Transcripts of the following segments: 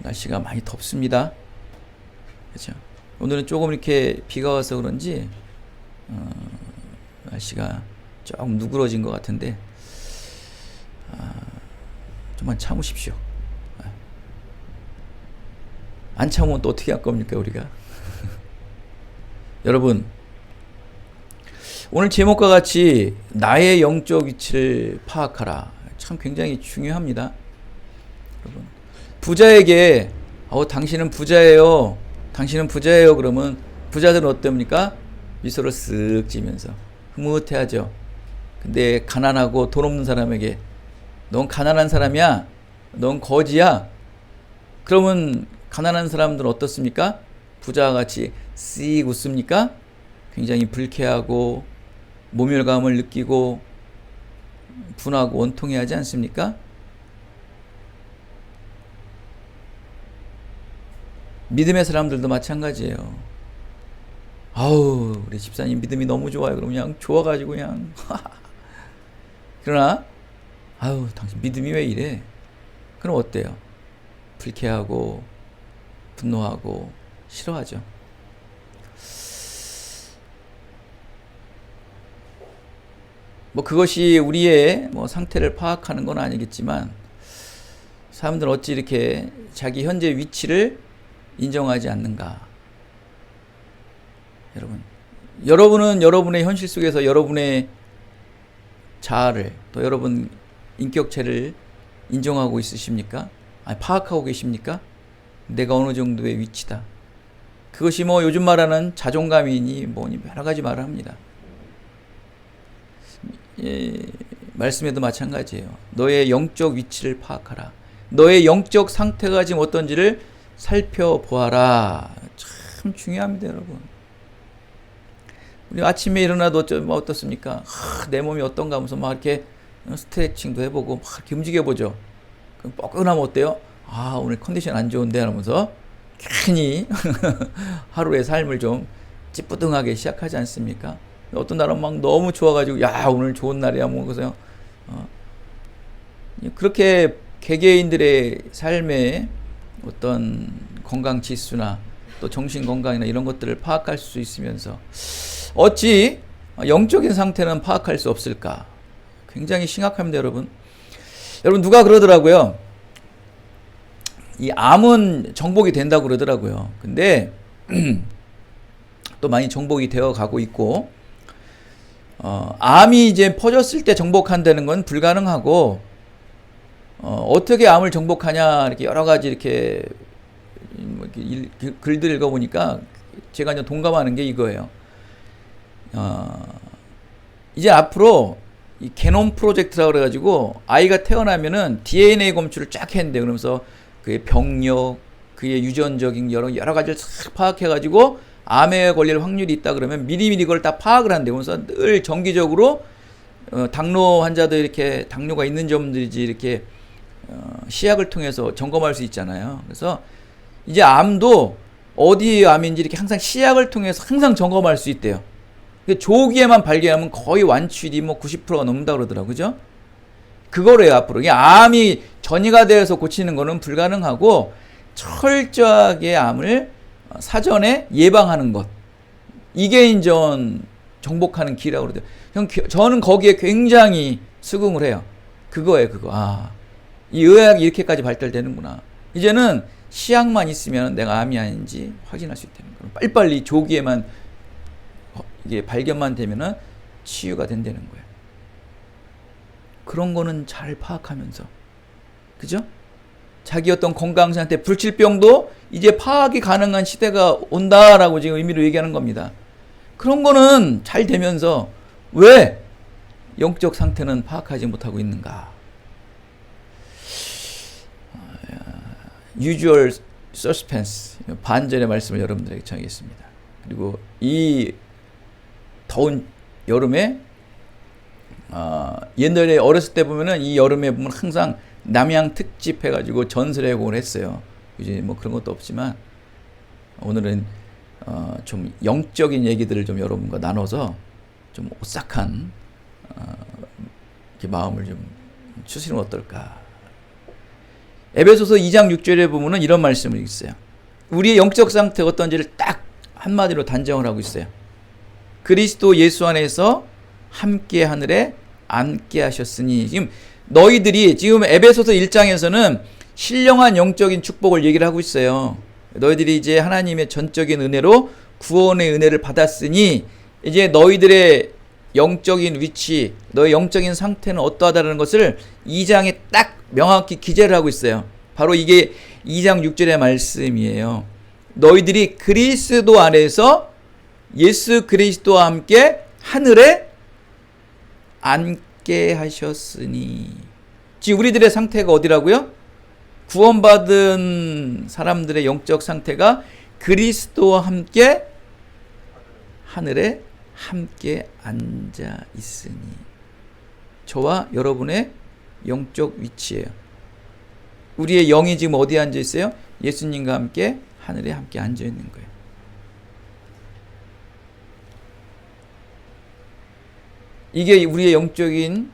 날씨가 많이 덥습니다. 그렇죠? 오늘은 조금 이렇게 비가 와서 그런지 날씨가 조금 누그러진 것 같은데 좀만 참으십시오. 안 참으면 또 어떻게 할 겁니까 우리가? 여러분, 오늘 제목과 같이 나의 영적 위치를 파악하라. 참 굉장히 중요합니다. 여러분, 부자에게 당신은 부자예요. 당신은 부자예요. 그러면 부자들은 어떻습니까? 미소를 쓱 지면서 흐뭇해하죠. 근데 가난하고 돈 없는 사람에게 넌 가난한 사람이야. 넌 거지야. 그러면 가난한 사람들은 어떻습니까? 부자와 같이 씩 웃습니까? 굉장히 불쾌하고 모멸감을 느끼고 분하고 원통해하지 않습니까? 믿음의 사람들도 마찬가지예요. 아우, 우리 집사님 믿음이 너무 좋아요. 그럼 그냥 좋아가지고 그냥 그러나 아우, 당신 믿음이 왜 이래? 그럼 어때요? 불쾌하고 분노하고 싫어하죠. 뭐 그것이 우리의 뭐 상태를 파악하는 건 아니겠지만 사람들은 어찌 이렇게 자기 현재 위치를 인정하지 않는가? 여러분은 여러분의 현실 속에서 여러분의 자아를 또 여러분 인격체를 인정하고 있으십니까? 파악하고 계십니까? 내가 어느 정도의 위치다. 그것이 뭐 요즘 말하는 자존감이니 뭐니 여러 가지 말을 합니다. 말씀에도 마찬가지예요. 너의 영적 위치를 파악하라. 너의 영적 상태가 지금 어떤지를 살펴보아라. 참 중요합니다, 여러분. 우리 아침에 일어나도 어떻습니까? 내 몸이 어떤가 하면서 막 이렇게 스트레칭도 해보고 막 이렇게 움직여보죠. 그럼 뻐근하면 어때요? 오늘 컨디션 안 좋은데 하면서 괜히 하루의 삶을 좀 찌뿌둥하게 시작하지 않습니까? 어떤 날은 막 너무 좋아가지고 야, 오늘 좋은 날이야 뭐 그래서 그렇게 개개인들의 삶에 어떤 건강 지수나 또 정신 건강이나 이런 것들을 파악할 수 있으면서 어찌 영적인 상태는 파악할 수 없을까? 굉장히 심각합니다, 여러분. 여러분, 누가 그러더라고요. 이 암은 정복이 된다고 그러더라고요. 근데 또 많이 정복이 되어 가고 있고, 암이 이제 퍼졌을 때 정복한다는 건 불가능하고, 어떻게 암을 정복하냐, 이렇게 여러 가지 이렇게 글들 읽어보니까 제가 이제 동감하는 게 이거예요. 이제 앞으로 이 게놈 프로젝트라고 그래가지고 아이가 태어나면은 DNA 검출을 쫙 했는데 그러면서 그의 병력, 그의 유전적인 여러 가지를 싹 파악해가지고 암에 걸릴 확률이 있다 그러면 미리미리 그걸 다 파악을 한대. 그래서 늘 정기적으로 당뇨 환자들 이렇게 당뇨가 있는지 없는지 이렇게 시약을 통해서 점검할 수 있잖아요. 그래서 이제 암도 어디 암인지 이렇게 항상 시약을 통해서 항상 점검할 수 있대요. 조기에만 발견하면 거의 완치율이 뭐 90%가 넘는다 그러더라고요. 그죠? 그거래요, 앞으로. 암이 전이가 되어서 고치는 거는 불가능하고 철저하게 암을 사전에 예방하는 것. 이게 이제 정복하는 길이라고 그러더라고요. 저는 거기에 굉장히 수긍을 해요. 그거예요, 그거. 이 의학이 이렇게까지 발달되는구나. 이제는 시약만 있으면 내가 암이 아닌지 확인할 수 있다는 거예요. 빨리빨리 조기에만 이게 발견만 되면은 치유가 된다는 거예요. 그런 거는 잘 파악하면서, 그죠? 자기 어떤 건강 상태, 불치병도 이제 파악이 가능한 시대가 온다라고 지금 의미로 얘기하는 겁니다. 그런 거는 잘 되면서 왜 영적 상태는 파악하지 못하고 있는가? usual suspense, 반전의 말씀을 여러분들에게 전하겠습니다. 그리고 이 더운 여름에 옛날에 어렸을 때 보면은 이 여름에 보면 항상 남양 특집 해가지고 전설회공을 했어요. 이제 뭐 그런 것도 없지만 오늘은 좀 영적인 얘기들을 좀 여러분과 나눠서 좀 오싹한 이렇게 마음을 좀 추스리면 어떨까? 에베소서 2장 6절에 보면은 이런 말씀을 있어요. 우리의 영적 상태가 어떤지를 딱 한마디로 단정을 하고 있어요. 그리스도 예수 안에서 함께 하늘에 앉게 하셨으니, 지금 너희들이 지금 에베소서 1장에서는 신령한 영적인 축복을 얘기를 하고 있어요. 너희들이 이제 하나님의 전적인 은혜로 구원의 은혜를 받았으니 이제 너희들의 영적인 위치, 너의 영적인 상태는 어떠하다는 것을 2장에 딱 명확히 기재를 하고 있어요. 바로 이게 2장 6절의 말씀이에요. 너희들이 그리스도 안에서 예수 그리스도와 함께 하늘에 앉게 하셨으니, 지금 우리들의 상태가 어디라고요? 구원받은 사람들의 영적 상태가 그리스도와 함께 하늘에 함께 앉아 있으니, 저와 여러분의 영적 위치예요. 우리의 영이 지금 어디에 앉아 있어요? 예수님과 함께 하늘에 함께 앉아 있는 거예요. 이게 우리의 영적인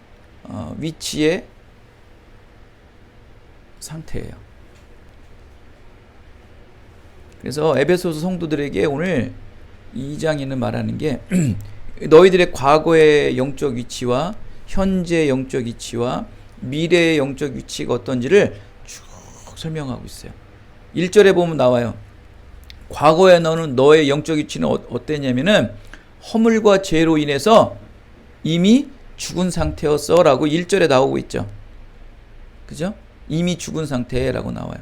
위치의 상태예요. 그래서 에베소서 성도들에게 오늘 2장에는 말하는 게 너희들의 과거의 영적 위치와 현재 영적 위치와 미래의 영적 위치가 어떤지를 쭉 설명하고 있어요. 1절에 보면 나와요. 과거에 너의 영적 위치는 어땠냐면은 허물과 죄로 인해서 이미 죽은 상태였어 라고 1절에 나오고 있죠. 그죠? 이미 죽은 상태라고 나와요.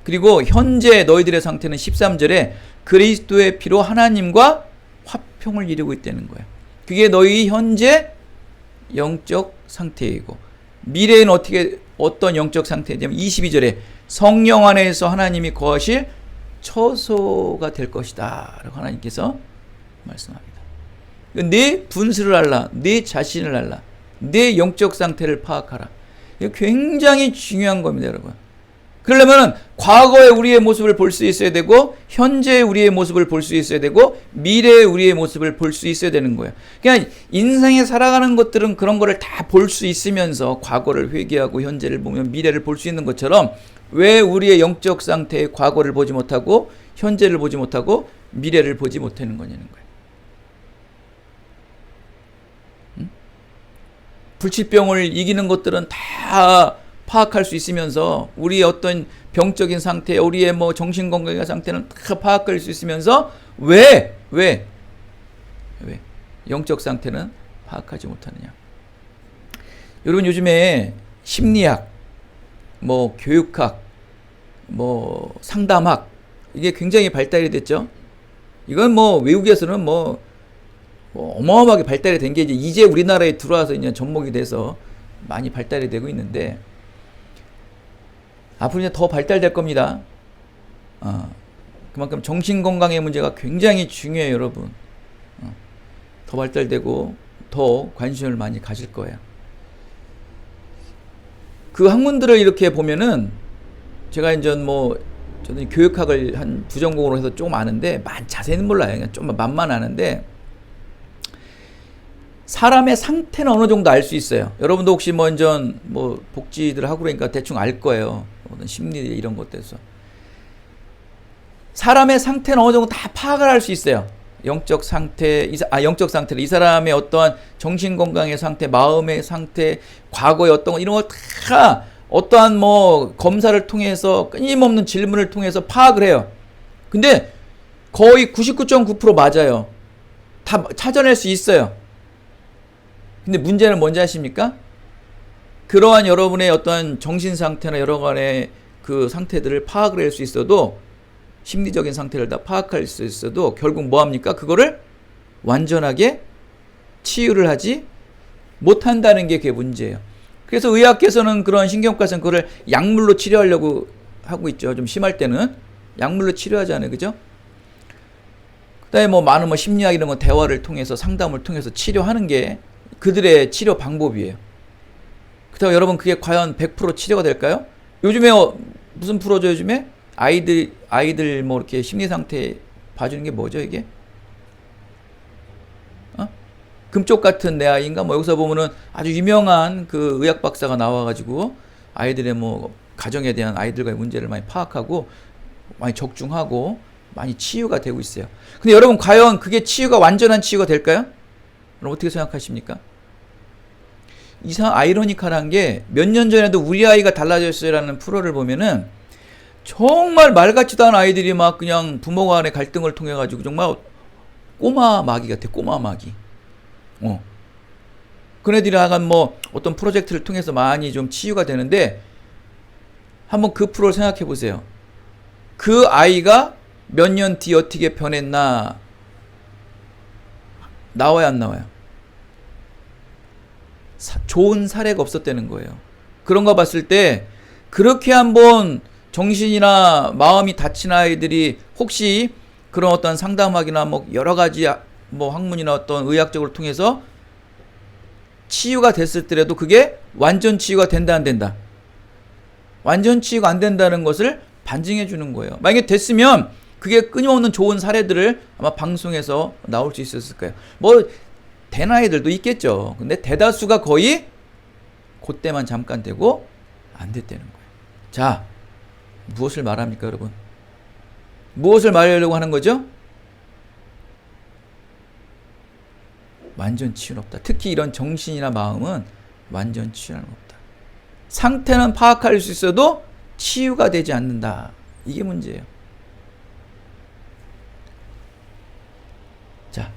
그리고 현재 너희들의 상태는 13절에 그리스도의 피로 하나님과 화평을 이루고 있다는 거예요. 그게 너희 현재 영적 상태이고, 미래에는 어떤 영적 상태냐면 22절에 성령 안에서 하나님이 거하실 처소가 될 것이다 라고 하나님께서 말씀합니다. 내 분수를 알라, 내 자신을 알라, 내 영적 상태를 파악하라. 이거 굉장히 중요한 겁니다, 여러분. 그러려면 과거의 우리의 모습을 볼 수 있어야 되고, 현재의 우리의 모습을 볼 수 있어야 되고, 미래의 우리의 모습을 볼 수 있어야 되는 거예요. 그냥 인생에 살아가는 것들은 그런 거를 다 볼 수 있으면서 과거를 회개하고 현재를 보면 미래를 볼 수 있는 것처럼, 왜 우리의 영적 상태의 과거를 보지 못하고 현재를 보지 못하고 미래를 보지 못하는 거냐는 거예요. 불치병을 이기는 것들은 다 파악할 수 있으면서, 우리의 어떤 병적인 상태, 우리의 뭐 정신건강의 상태는 다 파악할 수 있으면서 왜 영적 상태는 파악하지 못하느냐. 여러분, 요즘에 심리학, 뭐 교육학, 뭐 상담학, 이게 굉장히 발달이 됐죠. 이건 뭐 외국에서는 뭐 어마어마하게 발달이 된 게 이제 우리나라에 들어와서 이제 접목이 돼서 많이 발달이 되고 있는데, 앞으로 이제 더 발달될 겁니다. 그만큼 정신건강의 문제가 굉장히 중요해요, 여러분. 더 발달되고 더 관심을 많이 가질 거예요. 그 학문들을 이렇게 보면은, 제가 이제 저는 교육학을 한 부전공으로 해서 조금 아는데, 자세히는 몰라요. 그냥 좀 맛만 아는데, 사람의 상태는 어느 정도 알 수 있어요. 여러분도 혹시 복지들 하고 그러니까 대충 알 거예요. 어떤 심리 이런 것들에서. 사람의 상태는 어느 정도 다 파악을 할 수 있어요. 영적 상태를, 이 사람의 어떠한 정신건강의 상태, 마음의 상태, 과거의 어떤 거, 이런 걸 다 어떠한 검사를 통해서, 끊임없는 질문을 통해서 파악을 해요. 근데 거의 99.9% 맞아요. 다 찾아낼 수 있어요. 근데 문제는 뭔지 아십니까? 그러한 여러분의 어떤 정신 상태나 여러 간의 그 상태들을 파악을 할 수 있어도, 심리적인 상태를 다 파악할 수 있어도 결국 뭐합니까? 그거를 완전하게 치유를 하지 못한다는 게 그게 문제예요. 그래서 의학계에서는 그런 신경과에서는 그거를 약물로 치료하려고 하고 있죠. 좀 심할 때는 약물로 치료하잖아요. 그죠? 그 다음에 많은 심리학 이런 거 대화를 통해서, 상담을 통해서 치료하는 게 그들의 치료 방법이에요. 그렇다고 여러분, 그게 과연 100% 치료가 될까요? 요즘에 무슨 프로죠? 요즘에 아이들 이렇게 심리 상태 봐주는 게 뭐죠, 이게? 금쪽 같은 내 아이인가? 여기서 보면은 아주 유명한 그 의학 박사가 나와가지고 아이들의 가정에 대한 아이들과의 문제를 많이 파악하고 많이 적중하고 많이 치유가 되고 있어요. 근데 여러분 과연 그게 치유가 완전한 치유가 될까요? 여러분 어떻게 생각하십니까? 이상 아이러니컬한 게 몇 년 전에도 우리 아이가 달라졌어요라는 프로를 보면은 정말 말 같지도 않은 아이들이 막 그냥 부모 간의 갈등을 통해 가지고 정말 꼬마 마귀 같아. 꼬마 마귀. 그네들이 하간 뭐 어떤 프로젝트를 통해서 많이 좀 치유가 되는데 한번 그 프로를 생각해 보세요. 그 아이가 몇 년 뒤 어떻게 변했나 나와요 안 나와요? 좋은 사례가 없었다는 거예요. 그런 거 봤을 때 그렇게 한번 정신이나 마음이 다친 아이들이 혹시 그런 어떤 상담학이나 뭐 여러 가지 뭐 학문이나 어떤 의학적으로 통해서 치유가 됐을 때라도 그게 완전 치유가 된다 안 된다? 완전 치유가 안 된다는 것을 반증해 주는 거예요. 만약에 됐으면 그게 끊임없는 좋은 사례들을 아마 방송에서 나올 수 있었을 거예요. 뭐 된 아이들도 있겠죠. 근데 대다수가 거의 그때만 잠깐 되고 안 됐다는 거예요. 자, 무엇을 말합니까, 여러분? 무엇을 말하려고 하는 거죠? 완전 치유는 없다. 특히 이런 정신이나 마음은 완전 치유는 없다. 상태는 파악할 수 있어도 치유가 되지 않는다. 이게 문제예요. 자,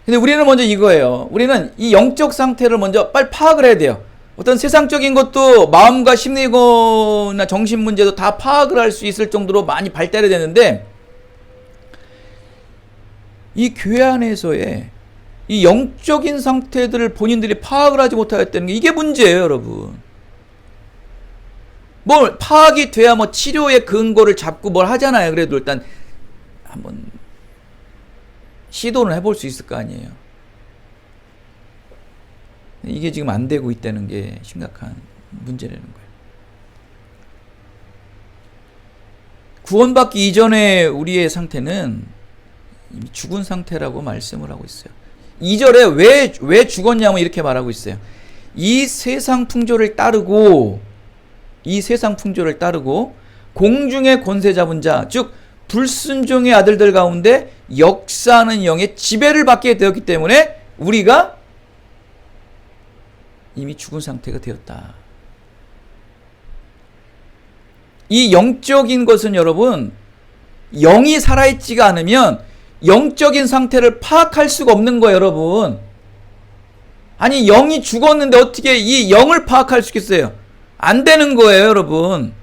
근데 우리는 먼저 이거예요. 우리는 이 영적 상태를 먼저 빨리 파악을 해야 돼요. 어떤 세상적인 것도 마음과 심리거나 정신 문제도 다 파악을 할 수 있을 정도로 많이 발달이 되는데 이 교회 안에서의 이 영적인 상태들을 본인들이 파악을 하지 못하였다는 게 이게 문제예요, 여러분. 뭘 파악이 돼야 뭐 치료의 근거를 잡고 뭘 하잖아요. 그래도 일단 한번 시도는 해볼 수 있을 거 아니에요. 이게 지금 안 되고 있다는 게 심각한 문제라는 거예요. 구원받기 이전에 우리의 상태는 이미 죽은 상태라고 말씀을 하고 있어요. 2절에 왜 죽었냐면 이렇게 말하고 있어요. 이 세상 풍조를 따르고 공중의 권세 잡은 자, 즉 불순종의 아들들 가운데 역사하는 영의 지배를 받게 되었기 때문에 우리가 이미 죽은 상태가 되었다. 이 영적인 것은 여러분, 영이 살아있지가 않으면 영적인 상태를 파악할 수가 없는 거예요, 여러분. 아니, 영이 죽었는데 어떻게 이 영을 파악할 수 있겠어요? 안 되는 거예요, 여러분.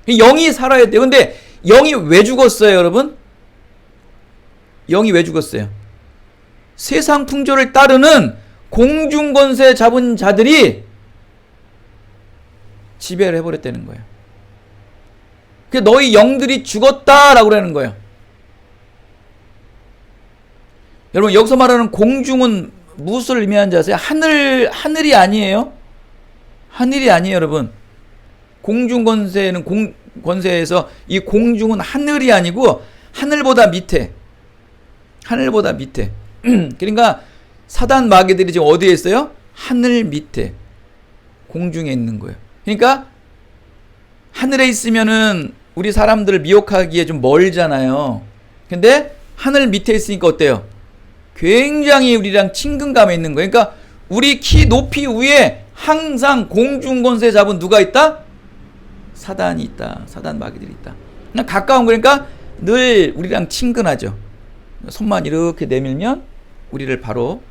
영이 살아야 돼요. 근데 영이 왜 죽었어요, 여러분? 영이 왜 죽었어요? 세상 풍조를 따르는 공중권세 잡은 자들이 지배를 해버렸다는 거예요. 그 너희 영들이 죽었다라고 그러는 거예요. 여러분 여기서 말하는 공중은 무엇을 의미하는지 아세요? 하늘이 아니에요. 하늘이 아니에요, 여러분. 공중권세는 권세에서 이 공중은 하늘이 아니고 하늘보다 밑에. 그러니까 사단 마귀들이 지금 어디에 있어요? 하늘 밑에 공중에 있는 거예요. 그러니까 하늘에 있으면은 우리 사람들을 미혹하기에 좀 멀잖아요. 근데 하늘 밑에 있으니까 어때요? 굉장히 우리랑 친근감에 있는 거예요. 그러니까 우리 키 높이 위에 항상 공중 권세 잡은 누가 있다? 사단이 있다. 사단 마귀들이 있다. 그냥 가까운 거니까 늘 우리랑 친근하죠. 손만 이렇게 내밀면 우리를 바로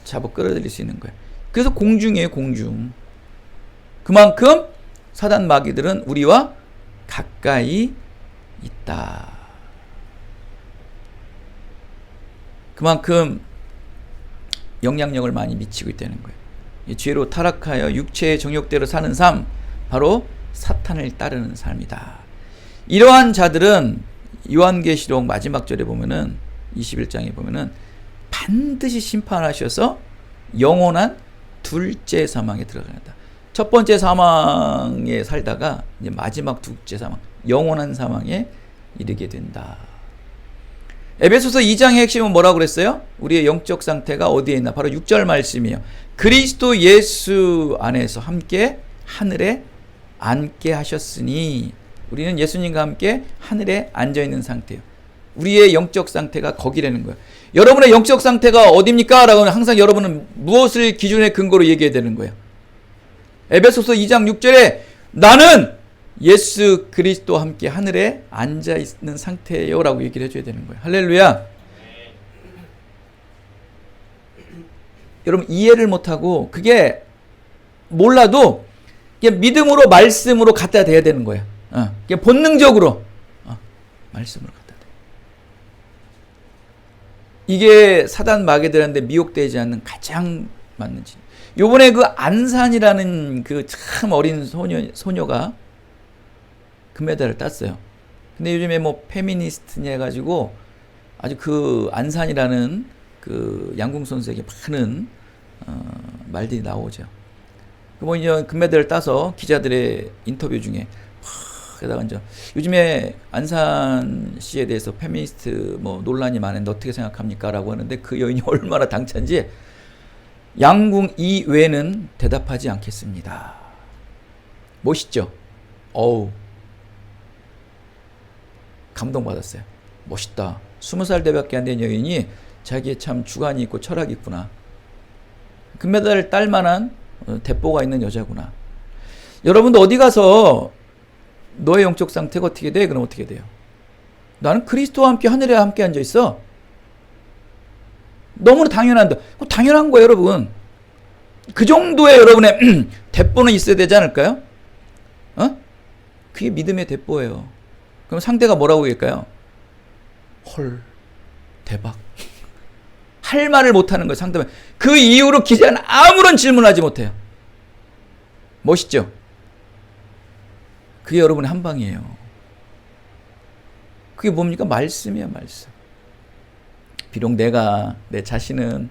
잡아 끌어들일 수 있는 거예요. 그래서 공중이에요, 공중. 그만큼 사단 마귀들은 우리와 가까이 있다. 그만큼 영향력을 많이 미치고 있다는 거예요. 죄로 타락하여 육체의 정욕대로 사는 삶, 바로 사탄을 따르는 삶이다. 이러한 자들은 요한계시록 마지막 절에 보면은 21장에 보면은 반드시 심판하셔서 영원한 둘째 사망에 들어간다. 첫 번째 사망에 살다가 이제 마지막 둘째 사망, 영원한 사망에 이르게 된다. 에베소서 2장의 핵심은 뭐라고 그랬어요? 우리의 영적 상태가 어디에 있나? 바로 6절 말씀이에요. 그리스도 예수 안에서 함께 하늘에 앉게 하셨으니 우리는 예수님과 함께 하늘에 앉아있는 상태예요. 우리의 영적 상태가 거기라는 거예요. 여러분의 영적 상태가 어딥니까? 라고 항상 여러분은 무엇을 기준의 근거로 얘기해야 되는 거예요. 에베소서 2장 6절에 나는 예수 그리스도와 함께 하늘에 앉아있는 상태예요 라고 얘기를 해줘야 되는 거예요. 할렐루야. 여러분 이해를 못하고 그게 몰라도 그냥 믿음으로 말씀으로 갖다 대야 되는 거예요. 그냥 본능적으로 말씀으로 갖다 대. 이게 사단 마귀들한테 미혹되지 않는 가장 맞는 진. 요번에 그 안산이라는 그 참 어린 소녀가 금메달을 땄어요. 근데 요즘에 뭐 페미니스트냐 해가지고 아주 그 안산이라는 그 양궁 선수에게 많은 말들이 나오죠. 뭐 이제 금메달을 따서 기자들의 인터뷰 중에 게다가 이제 요즘에 안산 씨에 대해서 페미니스트 뭐 논란이 많은데 어떻게 생각합니까?라고 하는데 그 여인이 얼마나 당찬지 양궁 이외에는 대답하지 않겠습니다. 멋있죠? 어우 감동받았어요. 멋있다. 20살 대밖에 안 된 여인이 자기의 참 주관이 있고 철학이 있구나. 금메달을 딸 만한 대뽀가 있는 여자구나. 여러분도 어디 가서 너의 영적 상태가 어떻게 돼? 그럼 어떻게 돼요? 나는 그리스도와 함께 하늘에 함께 앉아 있어. 너무나 당연한데. 당연한 거예요, 여러분. 그 정도의 여러분의 대뽀는 있어야 되지 않을까요? 그게 믿음의 대뽀예요. 그럼 상대가 뭐라고 얘기할까요? 헐, 대박. 할 말을 못하는 거예요, 상대방. 그 이후로 기자는 아무런 질문하지 못해요. 멋있죠? 그게 여러분의 한방이에요. 그게 뭡니까? 말씀이에요, 말씀. 비록 내 자신은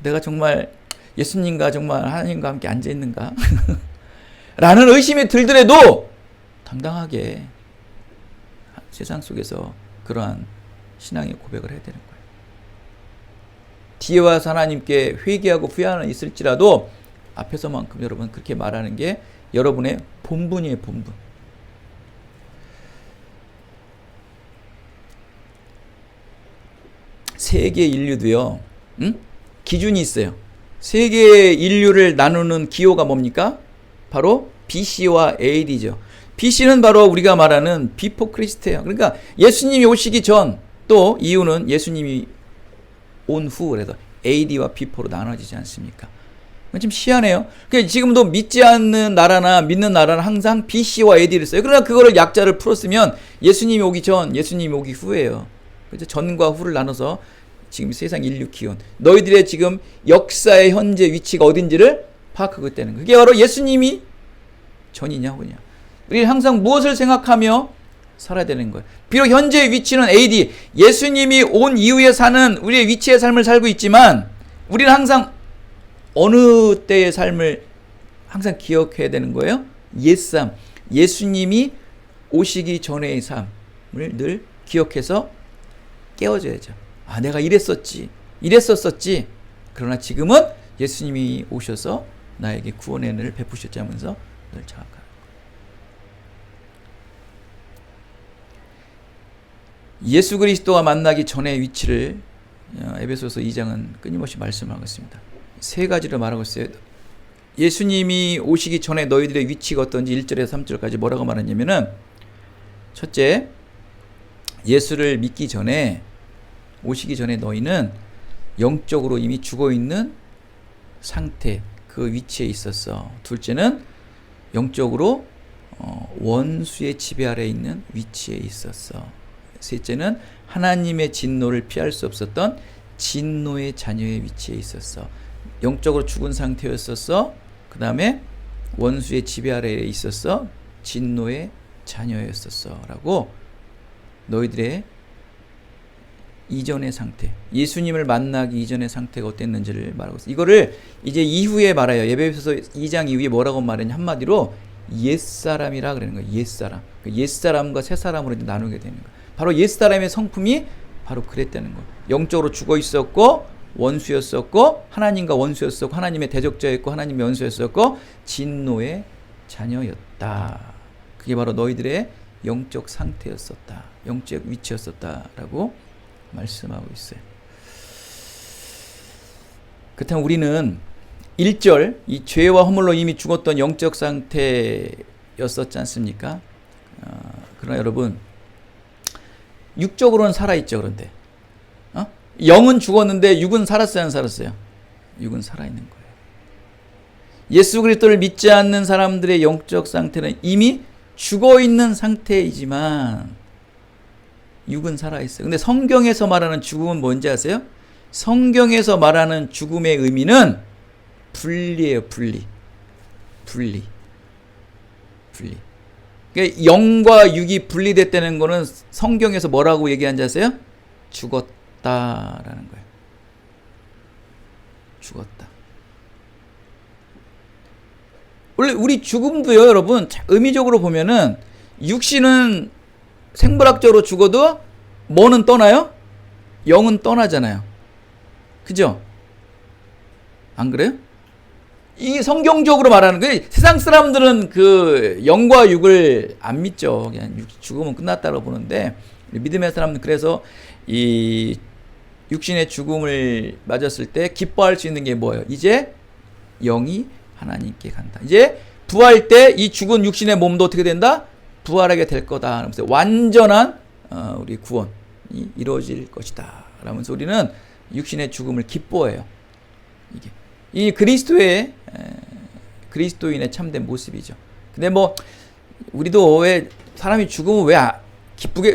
내가 정말 예수님과 정말 하나님과 함께 앉아있는가? 라는 의심이 들더라도 당당하게 세상 속에서 그러한 신앙의 고백을 해야 되는 거예요. 뒤에 와서 하나님께 회개하고 후회하는 있을지라도 앞에서만큼 여러분 그렇게 말하는 게 여러분의 본분이에요, 본분. 세계 인류도요, 기준이 있어요. 세계 인류를 나누는 기호가 뭡니까? 바로 BC와 AD죠. BC는 바로 우리가 말하는 비포 크리스트예요. 그러니까 예수님이 오시기 전, 또 이유는 예수님이 온 후, 그래서 AD와 비포로 나눠지지 않습니까? 좀 희한해요. 그러니까 지금도 믿지 않는 나라나 믿는 나라는 항상 BC와 AD를 써요. 그러나 그거를 약자를 풀었으면 예수님이 오기 전, 예수님이 오기 후예요. 그래서 전과 후를 나눠서 지금 세상 인류 기원, 너희들의 지금 역사의 현재 위치가 어딘지를 파악하고 있다는 거예요. 그게 바로 예수님이 전이냐 후냐. 우리는 항상 무엇을 생각하며 살아야 되는 거예요. 비록 현재의 위치는 AD, 예수님이 온 이후에 사는 우리의 위치의 삶을 살고 있지만 우리는 항상 어느 때의 삶을 항상 기억해야 되는 거예요. 옛삶, 예수님이 오시기 전의 삶을 늘 기억해서 깨워줘야죠. 아, 내가 이랬었지, 이랬었었지. 그러나 지금은 예수님이 오셔서 나에게 구원의 은혜를 베푸셨자면서 늘 자각하는 거예요. 예수 그리스도와 만나기 전의 위치를 에베소서 2장은 끊임없이 말씀하고 있습니다. 세 가지를 말하고 있어요. 예수님이 오시기 전에 너희들의 위치가 어떤지 1절에서 3절까지 뭐라고 말하냐면은, 첫째, 예수를 믿기 전에, 오시기 전에 너희는 영적으로 이미 죽어있는 상태, 그 위치에 있었어. 둘째는 영적으로 원수의 지배 아래에 있는 위치에 있었어. 셋째는 하나님의 진노를 피할 수 없었던 진노의 자녀의 위치에 있었어. 영적으로 죽은 상태였었어. 그 다음에 원수의 지배 아래에 있었어. 진노의 자녀였었어. 라고 너희들의 이전의 상태, 예수님을 만나기 이전의 상태가 어땠는지를 말하고 있어요. 이거를 이제 이후에 말해요. 에베소서 2장 이후에 뭐라고 말했냐, 한마디로 옛사람이라 그러는 거예요. 옛사람. 옛사람과 새사람으로 나누게 되는 거예요. 바로 옛사람의 성품이 바로 그랬다는 거예요. 영적으로 죽어 있었고 원수였었고 하나님과 원수였었고 하나님의 대적자였고 하나님의 원수였었고 진노의 자녀였다. 그게 바로 너희들의 영적 상태였었다. 영적 위치였었다라고 말씀하고 있어요. 그렇다면 우리는 1절 이 죄와 허물로 이미 죽었던 영적 상태였었지 않습니까? 그러나 여러분 육적으로는 살아있죠. 그런데 영은 죽었는데 육은 살았어요? 안 살았어요? 육은 살아있는 거예요. 예수 그리스도를 믿지 않는 사람들의 영적 상태는 이미 죽어있는 상태이지만 육은 살아있어요. 근데 성경에서 말하는 죽음은 뭔지 아세요? 성경에서 말하는 죽음의 의미는 분리예요. 분리. 그러니까 영과 육이 분리됐다는 거는 성경에서 뭐라고 얘기한지 아세요? 죽었다라는 거예요. 죽었다. 원래 우리 죽음도요, 여러분, 의미적으로 보면은 육신은 생물학적으로 죽어도 뭐는 떠나요? 영은 떠나잖아요. 그죠? 안 그래요? 이 성경적으로 말하는 게 세상 사람들은 그 영과 육을 안 믿죠. 그냥 죽으면 끝났다고 보는데 믿음의 사람은 그래서 이 육신의 죽음을 맞았을 때 기뻐할 수 있는 게 뭐예요? 이제 영이 하나님께 간다. 이제 부활 때 이 죽은 육신의 몸도 어떻게 된다? 부활하게 될 거다. 그러면서 완전한 우리 구원이 이루어질 것이다. 라면서 우리는 육신의 죽음을 기뻐해요. 이게 이 그리스도인의 참된 모습이죠. 근데 뭐 우리도 왜 사람이 죽으면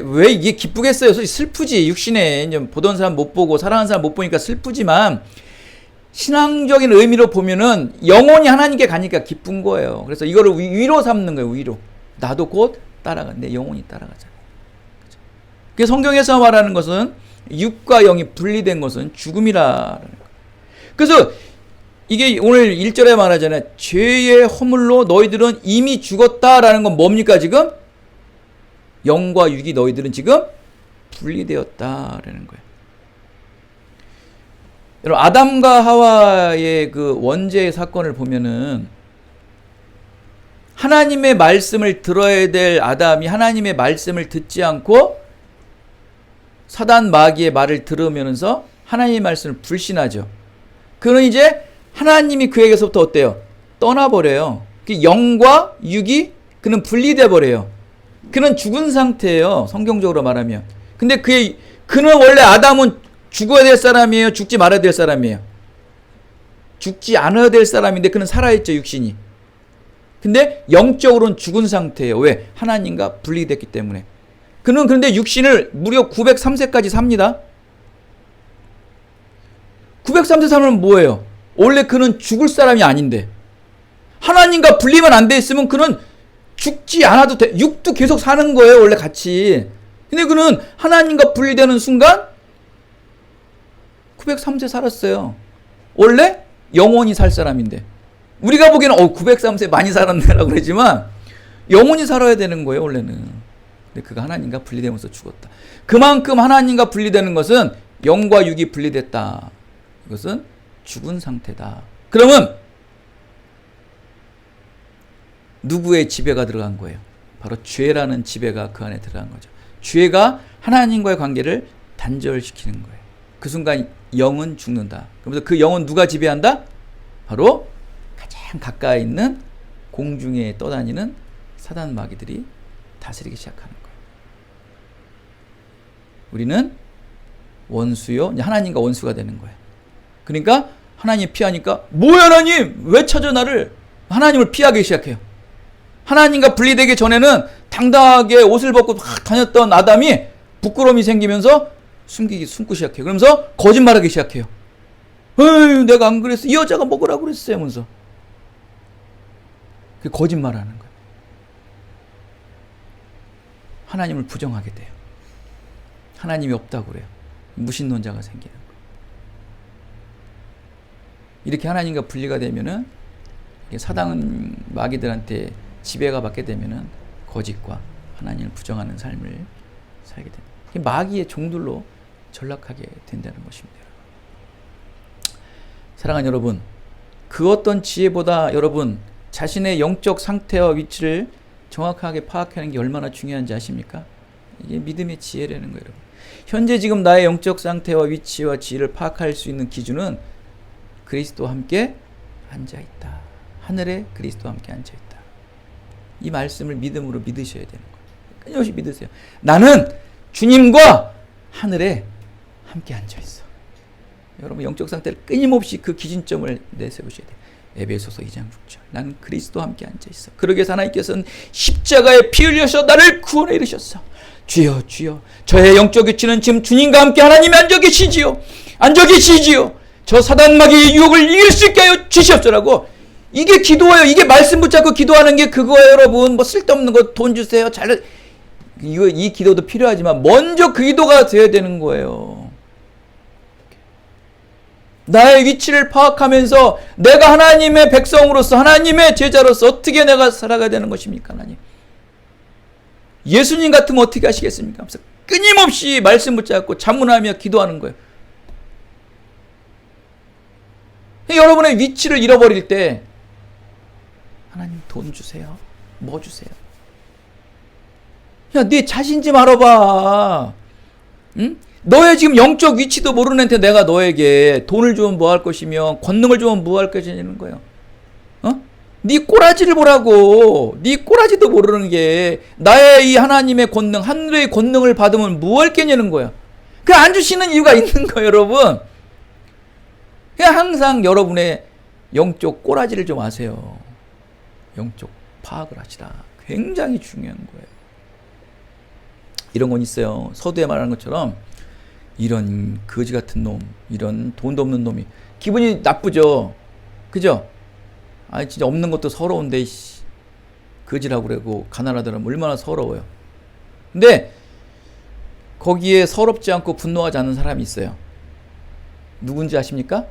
왜 이게 기쁘겠어요? 솔직히 슬프지. 육신에 이제 보던 사람 못 보고 사랑하는 사람 못 보니까 슬프지만 신앙적인 의미로 보면은 영혼이 하나님께 가니까 기쁜 거예요. 그래서 이거를 위로 삼는 거예요. 위로. 나도 곧 따라간대. 영혼이 따라가잖아요. 그렇죠? 그래서 성경에서 말하는 것은 육과 영이 분리된 것은 죽음이라는 거예요. 그래서 이게 오늘 1절에 말하잖아요. 죄의 허물로 너희들은 이미 죽었다라는 건 뭡니까 지금? 영과 육이 너희들은 지금 분리되었다라는 거예요. 여러분 아담과 하와의 그 원죄의 사건을 보면은 하나님의 말씀을 들어야 될 아담이 하나님의 말씀을 듣지 않고 사단 마귀의 말을 들으면서 하나님의 말씀을 불신하죠. 그는 이제 하나님이 그에게서부터 어때요? 떠나버려요. 영과 육이 그는 분리돼 버려요. 그는 죽은 상태예요. 성경적으로 말하면. 근데 그는 원래 아담은 죽어야 될 사람이에요? 죽지 말아야 될 사람이에요? 죽지 않아야 될 사람인데 그는 살아있죠, 육신이. 근데 영적으로는 죽은 상태예요. 왜? 하나님과 분리됐기 때문에. 그는 그런데 육신을 무려 903세까지 삽니다. 903세 사는 뭐예요? 원래 그는 죽을 사람이 아닌데 하나님과 분리만 안 돼 있으면 그는 죽지 않아도 돼. 육도 계속 사는 거예요. 원래 같이. 근데 그는 하나님과 분리되는 순간 903세 살았어요. 원래 영원히 살 사람인데 우리가 보기에는 903세 많이 살았네라고 그러지만 영원히 살아야 되는 거예요. 원래는. 근데 그가 하나님과 분리되면서 죽었다. 그만큼 하나님과 분리되는 것은 영과 육이 분리됐다. 이것은 죽은 상태다. 그러면 누구의 지배가 들어간 거예요? 바로 죄라는 지배가 그 안에 들어간 거죠. 죄가 하나님과의 관계를 단절시키는 거예요. 그 순간 영은 죽는다. 그러면서 그 영은 누가 지배한다? 바로 가장 가까이 있는 공중에 떠다니는 사단 마귀들이 다스리기 시작하는 거예요. 우리는 원수요, 하나님과 원수가 되는 거예요. 그러니까 하나님 피하니까 뭐야 하나님 왜 찾아 나를? 하나님을 피하기 시작해요. 하나님과 분리되기 전에는 당당하게 옷을 벗고 다녔던 아담이 부끄러움이 생기면서 숨고 시작해요. 그러면서 거짓말하기 시작해요. 에이, 내가 안 그랬어. 이 여자가 먹으라고 그랬어요. 하면서 그 거짓말하는 거예요. 하나님을 부정하게 돼요. 하나님이 없다고 그래요. 무신론자가 생기는 거예요. 이렇게 하나님과 분리가 되면은 사단 마귀들한테 지배가 받게 되면은 거짓과 하나님을 부정하는 삶을 살게 됩니다. 마귀의 종들로 전락하게 된다는 것입니다. 사랑하는 여러분, 그 어떤 지혜보다 여러분 자신의 영적 상태와 위치를 정확하게 파악하는 게 얼마나 중요한지 아십니까? 이게 믿음의 지혜라는 거예요, 여러분. 현재 지금 나의 영적 상태와 위치와 지혜를 파악할 수 있는 기준은 그리스도와 함께 앉아있다. 하늘에 그리스도와 함께 앉아있다. 이 말씀을 믿음으로 믿으셔야 되는 거예요. 끊임없이 믿으세요. 나는 주님과 하늘에 함께 앉아있어. 여러분 영적 상태를 끊임없이 그 기준점을 내세우셔야 돼요. 에베소서 2장 6절. 나는 그리스도와 함께 앉아있어. 그러기 위해서 하나님께서는 십자가에 피 흘려서 나를 구원해 이르셨어. 주여 주여, 저의 영적 위치는 지금 주님과 함께 하나님이 앉아 계시지요. 앉아 계시지요. 저 사단마귀의 유혹을 이길 수 있게 하여 주시옵소라고. 이게 기도예요. 이게 말씀 붙잡고 기도하는 게 그거예요, 여러분. 뭐 쓸데없는 거 돈 주세요. 이 기도도 필요하지만 먼저 그 기도가 돼야 되는 거예요. 나의 위치를 파악하면서 내가 하나님의 백성으로서 하나님의 제자로서 어떻게 내가 살아가야 되는 것입니까, 하나님? 예수님 같으면 어떻게 하시겠습니까? 그래서 끊임없이 말씀 붙잡고 자문하며 기도하는 거예요. 여러분의 위치를 잃어버릴 때 하나님 돈 주세요. 뭐 주세요? 야, 네 자신 좀 알아봐. 응? 너의 지금 영적 위치도 모르는 애한테 내가 너에게 돈을 주면 뭐 할 것이며 권능을 주면 뭐 할 것이냐는 거예요. 어? 네 꼬라지를 보라고. 네 꼬라지도 모르는 게 나의 이 하나님의 권능, 하늘의 권능을 받으면 뭐 할 게냐는 거야. 그 안 주시는 이유가 있는 거예요, 여러분. 그냥 항상 여러분의 영적 꼬라지를 좀 아세요. 영적 파악을 하시라. 굉장히 중요한 거예요. 이런 건 있어요. 서두에 말하는 것처럼 이런 거지 같은 놈, 이런 돈도 없는 놈이 기분이 나쁘죠. 그죠? 아니 진짜 없는 것도 서러운데 거지라고 그러고 가난하더라면 얼마나 서러워요. 근데 거기에 서럽지 않고 분노하지 않는 사람이 있어요. 누군지 아십니까?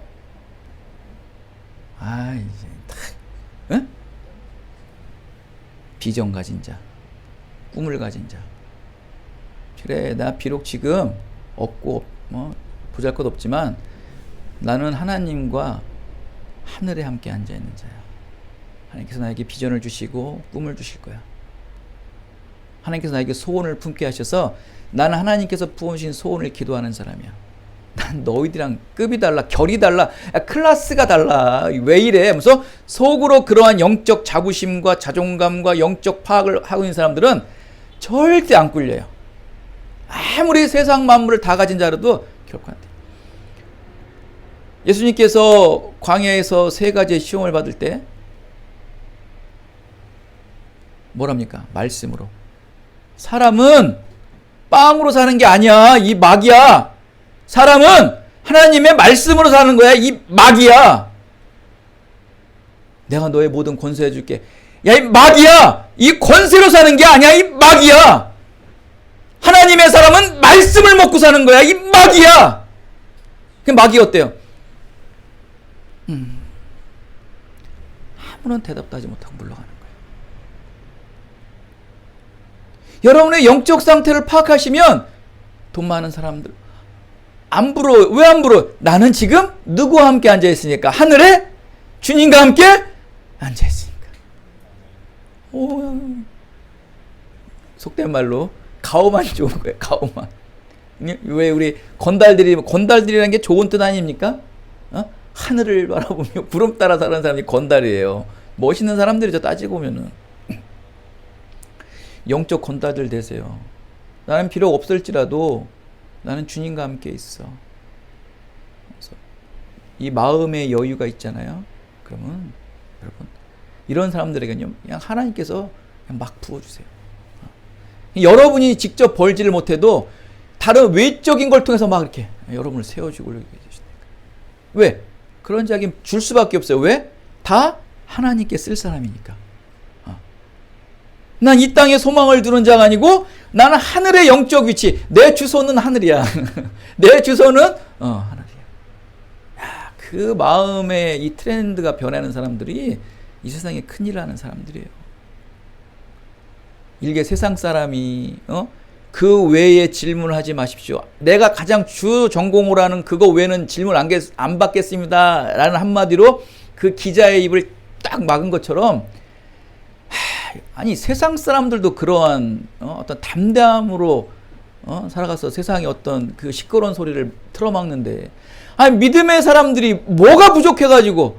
아 이제 응? 비전 가진 자, 꿈을 가진 자. 그래, 나 비록 지금 없고 뭐 보잘것 없지만 나는 하나님과 하늘에 함께 앉아 있는 자야. 하나님께서 나에게 비전을 주시고 꿈을 주실 거야. 하나님께서 나에게 소원을 품게 하셔서 나는 하나님께서 부어주신 소원을 기도하는 사람이야. 난 너희들이랑 급이 달라, 결이 달라, 클래스가 달라. 왜 이래? 하면서 속으로 그러한 영적 자부심과 자존감과 영적 파악을 하고 있는 사람들은 절대 안 꿀려요. 아무리 세상 만물을 다 가진 자라도 결코 안 돼. 예수님께서 광야에서 3가지의 시험을 받을 때 뭐랍니까? 말씀으로. 사람은 빵으로 사는 게 아니야. 이 마귀야. 사람은 하나님의 말씀으로 사는 거야. 이 마귀야. 내가 너의 모든 권세 해줄게. 야, 이 마귀야. 이 권세로 사는 게 아니야. 이 마귀야. 하나님의 사람은 말씀을 먹고 사는 거야. 이 마귀야. 그 마귀 어때요? 아무런 대답도 하지 못하고 물러가는 거예요. 여러분의 영적 상태를 파악하시면 돈 많은 사람들 안 부러워요. 왜 안 부러워요? 나는 지금 누구와 함께 앉아있으니까? 하늘에 주님과 함께 앉아있으니까. 오, 속된 말로 가오만 좋은 거예요. 가오만. 왜 우리 건달들이라는 게 좋은 뜻 아닙니까? 어? 하늘을 바라보며 구름 따라 사는 사람이 건달이에요. 멋있는 사람들이죠. 따지고 보면은. 영적 건달들 되세요. 나는 비록 없을지라도 나는 주님과 함께 있어. 그래서 이 마음의 여유가 있잖아요. 그러면 여러분 이런 사람들에게는요, 그냥 하나님께서 그냥 막 부어주세요. 여러분이 직접 벌지를 못해도 다른 외적인 걸 통해서 막 이렇게 여러분을 세워주고 이렇게 해주시니까. 왜? 그런 자기 줄 수밖에 없어요. 왜? 다 하나님께 쓸 사람이니까. 난 이 땅에 소망을 두는 자가 아니고 나는 하늘의 영적 위치. 내 주소는 하늘이야. 내 주소는 하늘이야. 야, 그 마음의 이 트렌드가 변하는 사람들이 이 세상에 큰일 하는 사람들이에요. 일개 세상 사람이 그 외에 질문을 하지 마십시오. 내가 가장 주 전공으로 하는 그거 외에는 질문 안 받겠습니다. 라는 한마디로 그 기자의 입을 딱 막은 것처럼 아니 세상 사람들도 그러한 어떤 담대함으로 살아가서 세상의 어떤 그 시끄러운 소리를 틀어막는데 아니 믿음의 사람들이 뭐가 부족해가지고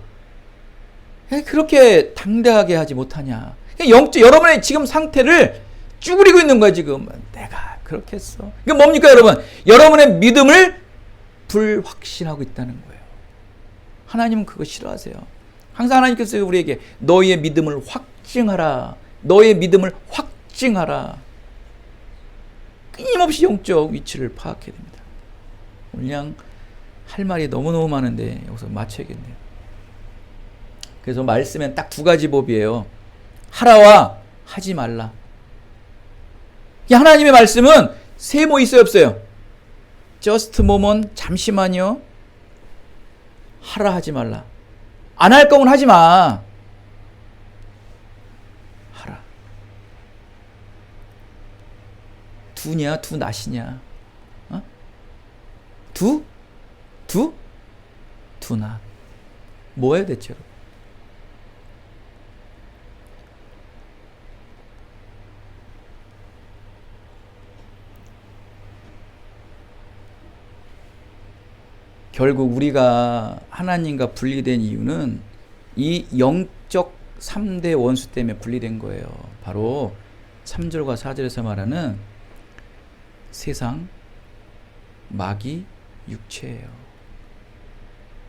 그렇게 당대하게 하지 못하냐. 여러분의 지금 상태를 쭈그리고 있는 거야 지금. 내가 그렇게 했어. 이게 뭡니까 여러분? 여러분의 믿음을 불확신하고 있다는 거예요. 하나님은 그거 싫어하세요. 항상 하나님께서 우리에게 너희의 믿음을 확증하라. 너희의 믿음을 확증하라. 끊임없이 영적 위치를 파악해야 됩니다. 오늘 그냥 할 말이 너무너무 많은데 여기서 마쳐야겠네요. 그래서 말씀엔 딱 두 가지 법이에요. 하라와 하지 말라. 하나님의 말씀은 세모 있어요 없어요? just moment, 잠시만요. 하라 하지 말라. 안 할 거면 하지 마. 하라. 두냐 두 낫이냐? 두 낫. 뭐예요 대체로? 결국 우리가 하나님과 분리된 이유는 이 영적 3대 원수 때문에 분리된 거예요. 바로 3절과 4절에서 말하는 세상, 마귀, 육체예요.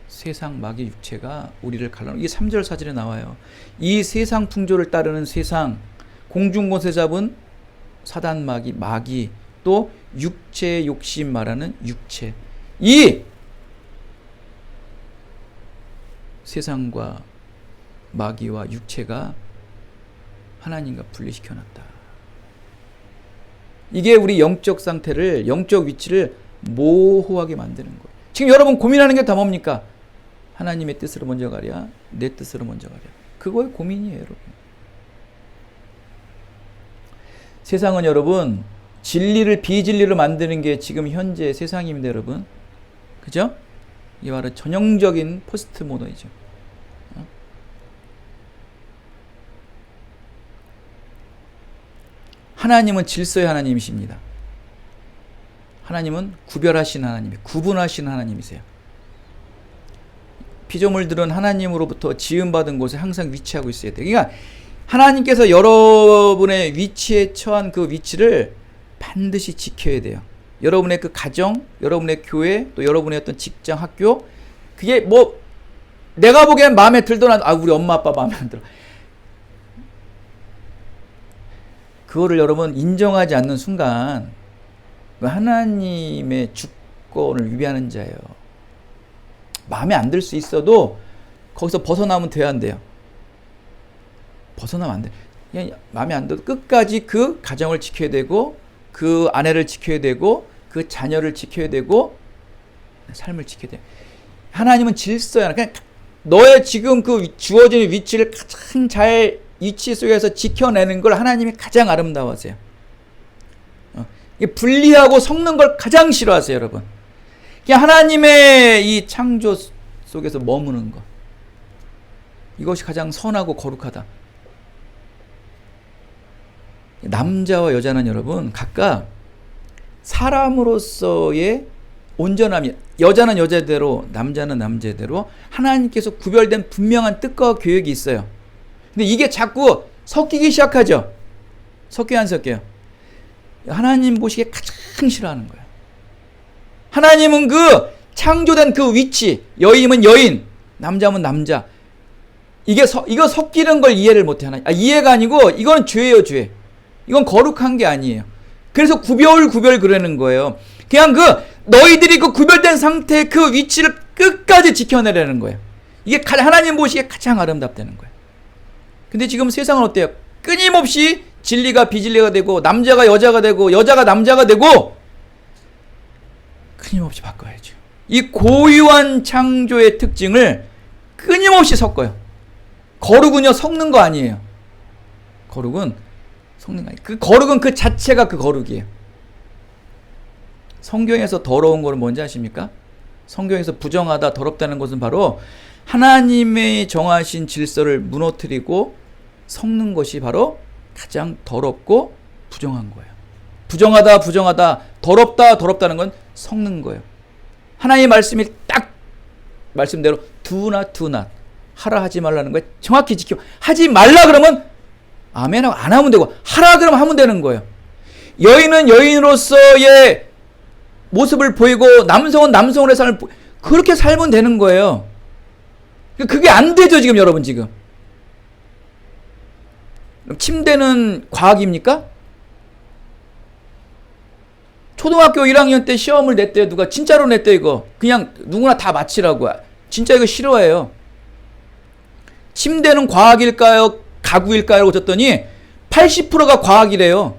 세상, 마귀, 육체가 우리를 갈라놓은, 이게 3절 4절에 나와요. 이 세상 풍조를 따르는 세상, 공중곳에 잡은 사단, 마귀, 또 육체의 욕심 말하는 육체. 이 세상과 마귀와 육체가 하나님과 분리시켜놨다. 이게 우리 영적 상태를, 영적 위치를 모호하게 만드는 거예요. 지금 여러분 고민하는 게 다 뭡니까? 하나님의 뜻으로 먼저 가랴, 내 뜻으로 먼저 가랴. 그거의 고민이에요, 여러분. 세상은 여러분 진리를 비진리로 만드는 게 지금 현재 세상입니다, 여러분. 그죠? 이게 바로 전형적인 포스트 모더니즘. 하나님은 질서의 하나님이십니다. 하나님은 구별하신 하나님, 구분하신 하나님이세요. 피조물들은 하나님으로부터 지음받은 곳에 항상 위치하고 있어야 돼요. 그러니까 하나님께서 여러분의 위치에 처한 그 위치를 반드시 지켜야 돼요. 여러분의 그 가정, 여러분의 교회, 또 여러분의 어떤 직장, 학교, 그게 뭐 내가 보기엔 마음에 들더라도 우리 엄마 아빠 마음에 안 들어. 그거를 여러분 인정하지 않는 순간 하나님의 주권을 위배하는 자예요. 마음에 안 들 수 있어도 거기서 벗어나면 돼야 안 돼요. 벗어나면 안 돼. 그냥 마음에 안 들어도 끝까지 그 가정을 지켜야 되고, 그 아내를 지켜야 되고, 그 자녀를 지켜야 되고, 삶을 지켜야 돼. 하나님은 질서야. 그냥 너의 지금 그 주어진 위치를 가장 잘 위치 속에서 지켜내는 걸 하나님이 가장 아름다워하세요. 분리하고 섞는 걸 가장 싫어하세요, 여러분. 하나님의 이 창조 속에서 머무는 것. 이것이 가장 선하고 거룩하다. 남자와 여자는 여러분 각각 사람으로서의 온전함이, 여자는 여자대로 남자는 남자대로 하나님께서 구별된 분명한 뜻과 계획이 있어요. 근데 이게 자꾸 섞이기 시작하죠. 섞여요 안 섞여요? 하나님 보시기에 가장 싫어하는 거예요. 하나님은 그 창조된 그 위치, 여인은 여인, 남자면 남자, 이거 섞이는 걸 이해를 못해. 이해가 아니고 이건 죄예요, 죄. 이건 거룩한 게 아니에요. 그래서 구별 그러는 거예요. 그냥 너희들이 그 구별된 상태의 그 위치를 끝까지 지켜내려는 거예요. 이게 하나님 보시기에 가장 아름답다는 거예요. 근데 지금 세상은 어때요? 끊임없이 진리가 비진리가 되고, 남자가 여자가 되고, 여자가 남자가 되고, 끊임없이 바꿔야죠. 이 고유한 창조의 특징을 끊임없이 섞어요. 거룩은요, 섞는 거 아니에요. 거룩은 섞는 거 아니에요. 그 거룩은 그 자체가 그 거룩이에요. 성경에서 더러운 거는 뭔지 아십니까? 성경에서 부정하다, 더럽다는 것은 바로 하나님의 정하신 질서를 무너뜨리고 섞는 것이 바로 가장 더럽고 부정한 거예요. 부정하다, 더럽다는 건 섞는 거예요. 하나님의 말씀이 딱 말씀대로 do not 하라 하지 말라는 거예요. 정확히 지켜. 하지 말라 그러면 아멘하고 안 하면 되고, 하라 그러면 하면 되는 거예요. 여인은 여인으로서의 모습을 보이고 남성은 남성으로의 삶을 그렇게 살면 되는 거예요. 그게 안 되죠 지금 여러분. 지금 침대는 과학입니까? 초등학교 1학년 때 시험을 냈대요. 누가 진짜로 냈대요. 이거 그냥 누구나 다 맞히라고. 진짜 이거 싫어해요. 침대는 과학일까요? 가구일까요? 어쨌더니 80%가 과학이래요.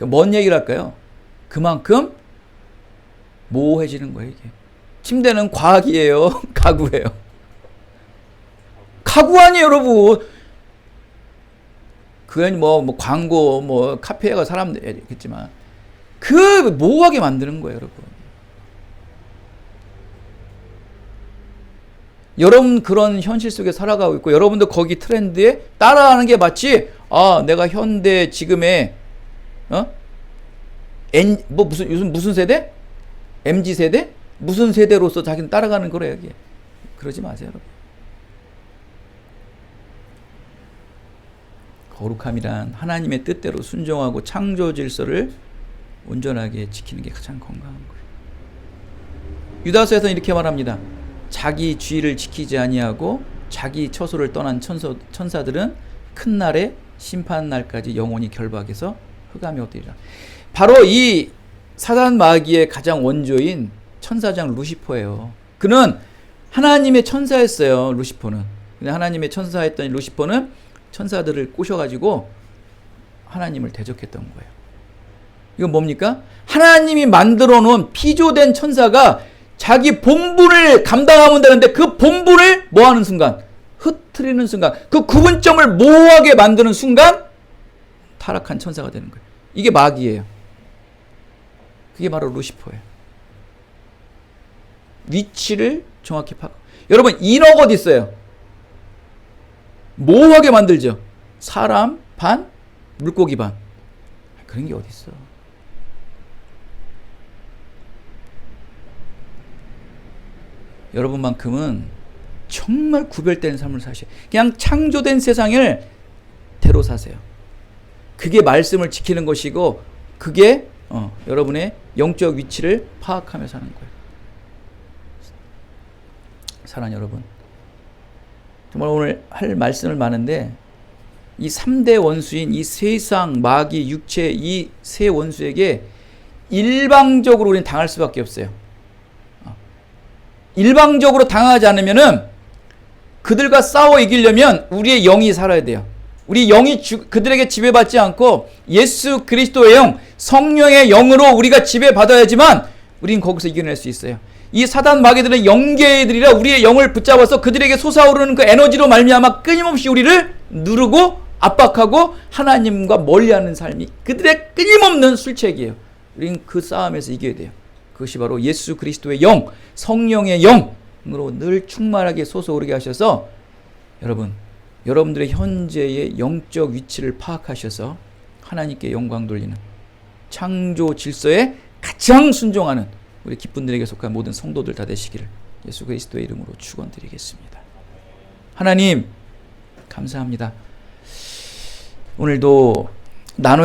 뭔 얘기를 할까요? 그만큼 모호해지는 거예요. 이게. 침대는 과학이에요? 가구예요? 가구 아니에요 여러분. 그건 뭐 광고 카페에 가 사람들 있겠지만 그 모호하게 만드는 거예요 여러분. 여러분 그런 현실 속에 살아가고 있고, 여러분도 거기 트렌드에 따라하는 게 마치 내가 현대 지금의 무슨 세대? MZ 세대? 무슨 세대로서 자기는 따라가는 거래요. 이게. 그러지 마세요 여러분. 거룩함이란 하나님의 뜻대로 순종하고 창조 질서를 온전하게 지키는 게 가장 건강한 거예요. 유다서에서는 이렇게 말합니다. 자기 주의를 지키지 아니하고 자기 처소를 떠난 천사들은 큰 날에 심판 날까지 영원히 결박해서 흑암에 엎드리라. 바로 이 사단 마귀의 가장 원조인 천사장 루시퍼예요. 그는 하나님의 천사였어요. 루시퍼는. 근데 하나님의 천사였던 루시퍼는 천사들을 꼬셔가지고 하나님을 대적했던 거예요. 이건 뭡니까? 하나님이 만들어 놓은 피조된 천사가 자기 본분을 감당하면 되는데 그 본분을 뭐하는 순간? 흐트리는 순간, 그 구분점을 모호하게 만드는 순간 타락한 천사가 되는 거예요. 이게 마귀예요. 그게 바로 루시퍼예요. 위치를 정확히 여러분 인어가 어디 있어요? 모호하게 만들죠. 사람 반, 물고기 반. 그런 게 어디 있어? 여러분만큼은 정말 구별된 삶을 사셔요. 그냥 창조된 세상을 대로 사세요. 그게 말씀을 지키는 것이고, 그게 여러분의 영적 위치를 파악하며 사는 거예요. 사랑하는 여러분, 정말 오늘 할 말씀을 많은데 이 3대 원수인 이 세상, 마귀, 육체, 이 세 원수에게 일방적으로 우리는 당할 수밖에 없어요. 일방적으로 당하지 않으면은 그들과 싸워 이기려면 우리의 영이 살아야 돼요. 우리 영이 그들에게 지배받지 않고 예수 그리스도의 영, 성령의 영으로 우리가 지배받아야지만 우린 거기서 이겨낼 수 있어요. 이 사단 마귀들은 영계들이라 우리의 영을 붙잡아서 그들에게 솟아오르는 그 에너지로 말미암아 끊임없이 우리를 누르고 압박하고 하나님과 멀리하는 삶이 그들의 끊임없는 술책이에요. 우리는 그 싸움에서 이겨야 돼요. 그것이 바로 예수 그리스도의 영, 성령의 영으로 늘 충만하게 솟아오르게 하셔서 여러분들의 현재의 영적 위치를 파악하셔서 하나님께 영광 돌리는 창조 질서에 가장 순종하는 우리 기쁜들에게 속한 모든 성도들 다 되시기를 예수 그리스도의 이름으로 축원드리겠습니다. 하나님 감사합니다. 오늘도 나눠